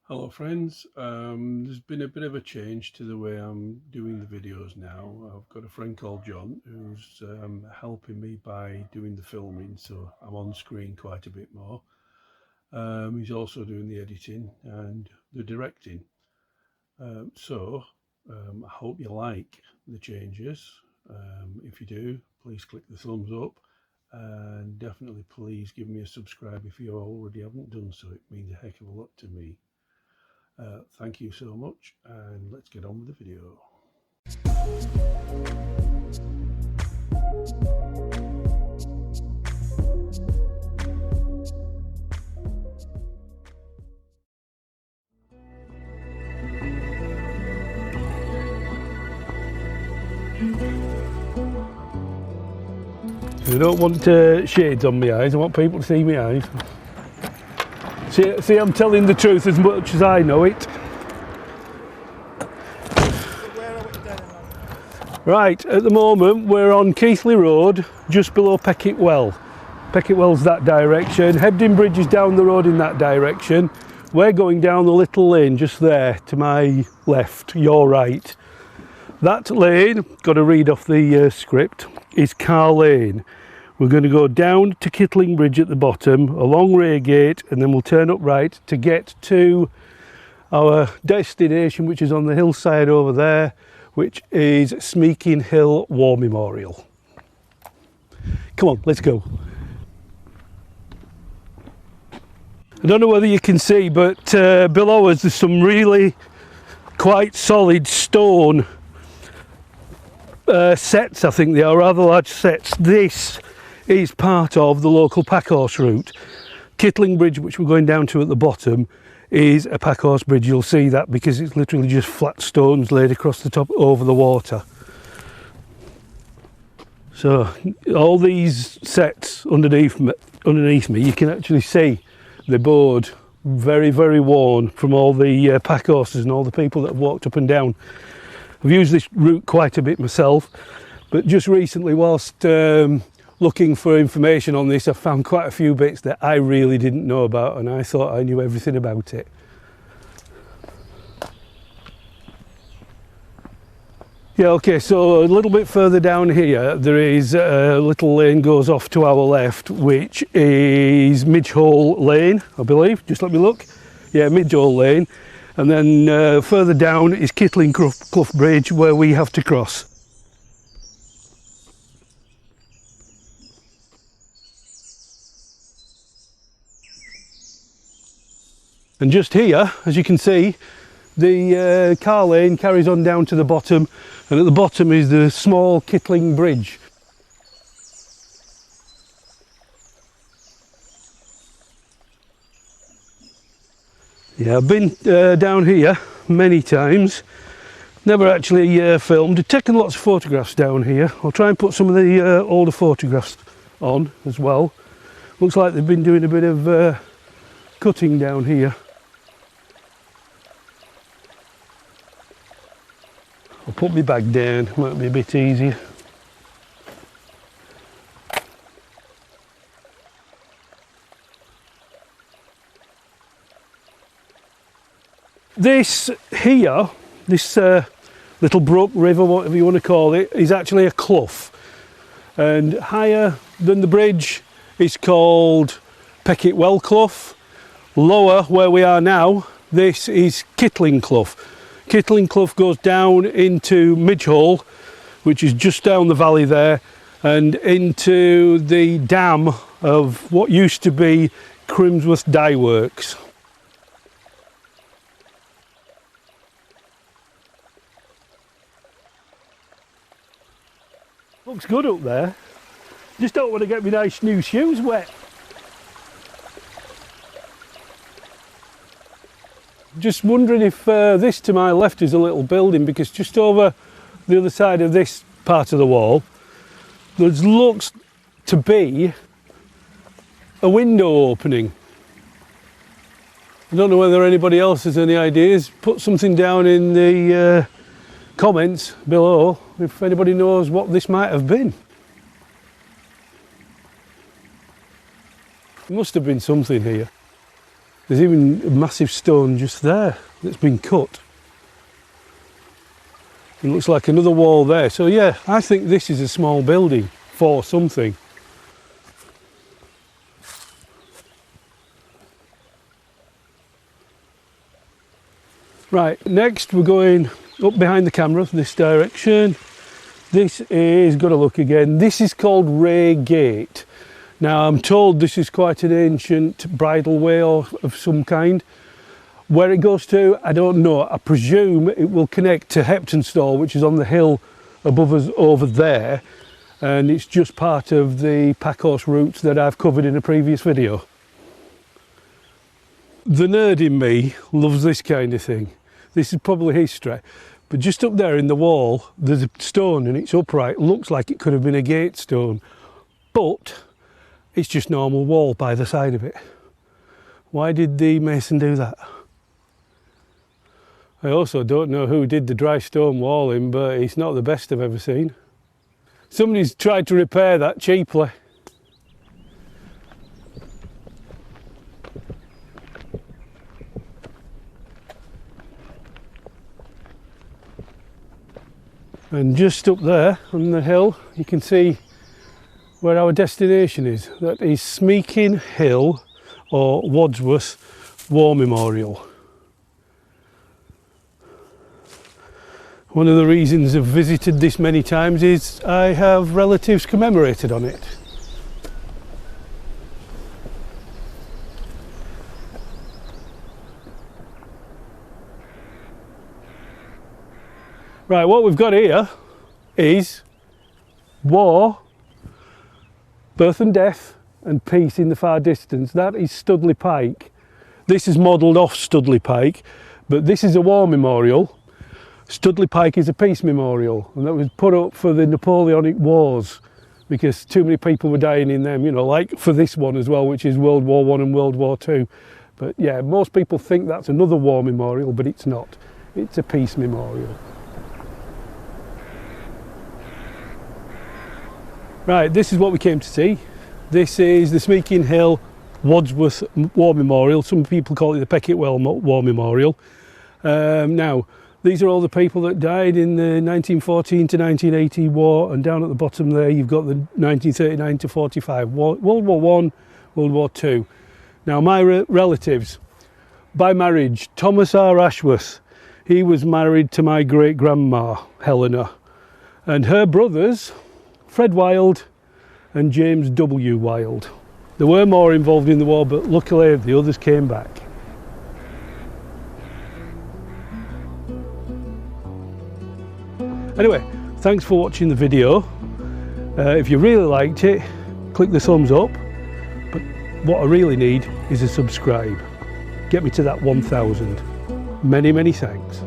Hello friends, there's been a bit of a change to the way I'm doing the videos now. I've got a friend called John who's helping me by doing the filming, so I'm on screen quite a bit more. He's also doing the editing and the directing. I hope you like the changes. If you do, please click the thumbs up and definitely please give me a subscribe if you already haven't done so. It means a heck of a lot to me. Thank you so much, and let's get on with the video. I don't want shades on my eyes. I want people to see my eyes. See, I'm telling the truth as much as I know it. Right, at the moment we're on Keighley Road, just below Pecket Well. Pecket Well's that direction. Hebden Bridge is down the road in that direction. We're going down the little lane just there to my left, your right. That lane, got to read off the script, is Car Lane. We're going to go down to Kittling Bridge at the bottom, along Reigate, and then we'll turn up right to get to our destination, which is on the hillside over there, which is Smeekin Hill War Memorial. Come on, let's go. I don't know whether you can see, but below us there's some really quite solid stone sets, I think they are, rather large sets. This is part of the local packhorse route. Kittling Bridge, which we're going down to at the bottom, is a packhorse bridge. You'll see that because it's literally just flat stones laid across the top over the water. So all these sets underneath me, you can actually see the board, very, very worn from all the packhorses and all the people that have walked up and down. I've used this route quite a bit myself, but just recently, whilst looking for information on this, I found quite a few bits that I really didn't know about, and I thought I knew everything about it. Yeah, okay, so a little bit further down here there is a little lane goes off to our left, which is Midgehole Lane, I believe. Just let me look. Yeah, Midgehole Lane. And then further down is Kittling Clough Bridge, where we have to cross. And just here, as you can see, the car lane carries on down to the bottom, and at the bottom is the small Kittling Bridge. Yeah, I've been down here many times, never actually filmed. I've taken lots of photographs down here. I'll try and put some of the older photographs on as well. Looks like they've been doing a bit of cutting down here. I'll put my bag down, might be a bit easier. This here, this little brook, river, whatever you want to call it, is actually a clough. And higher than the bridge is called Pecket Well Clough. Lower, where we are now, this is Kittling Clough. Kittling Clough goes down into Midgehole, which is just down the valley there, and into the dam of what used to be Crimsworth Dye Works. Looks good up there. Just don't want to get my nice new shoes wet. Just wondering if this to my left is a little building, because just over the other side of this part of the wall there looks to be a window opening. I don't know whether anybody else has any ideas. Put something down in the comments below if anybody knows what this might have been. There must have been something here. There's even a massive stone just there that's been cut. It looks like another wall there. So yeah, I think this is a small building for something. Right, next we're going up behind the camera this direction. This is, got to look again, this is called Ray Gate. Now I'm told this is quite an ancient bridleway of some kind. Where it goes to, I don't know. I presume it will connect to Hebden Store, which is on the hill above us over there. And it's just part of the pack horse routes that I've covered in a previous video. The nerd in me loves this kind of thing. This is probably history. But just up there in the wall, there's a stone and it's upright. Looks like it could have been a gate stone. But it's just normal wall by the side of it. Why did the mason do that? I also don't know who did the dry stone walling, but it's not the best I've ever seen. Somebody's tried to repair that cheaply. And just up there on the hill, you can see where our destination is. That is Smeekin Hill, or Wadsworth War Memorial. One of the reasons I've visited this many times is I have relatives commemorated on it. Right, what we've got here is war, birth and death, and peace in the far distance. That is Studley Pike. This is modelled off Studley Pike, but this is a war memorial. Studley Pike is a peace memorial, and that was put up for the Napoleonic Wars because too many people were dying in them, you know, like for this one as well, which is World War I and World War II. But yeah, most people think that's another war memorial, but it's not. It's a peace memorial. Right, this is what we came to see. This is the Smeekin Hill Wadsworth War Memorial. Some people call it the Pecket Well War Memorial. Now, these are all the people that died in the 1914 to 1918 war, and down at the bottom there you've got the 1939 to 45 World War I, World War II. Now, my relatives, by marriage, Thomas R. Ashworth, he was married to my great-grandma, Helena, and her brothers, Fred Wild and James W. Wild. There were more involved in the war, but luckily the others came back. Anyway, thanks for watching the video. If you really liked it, click the thumbs up. But what I really need is a subscribe. Get me to that 1,000. Many, many thanks.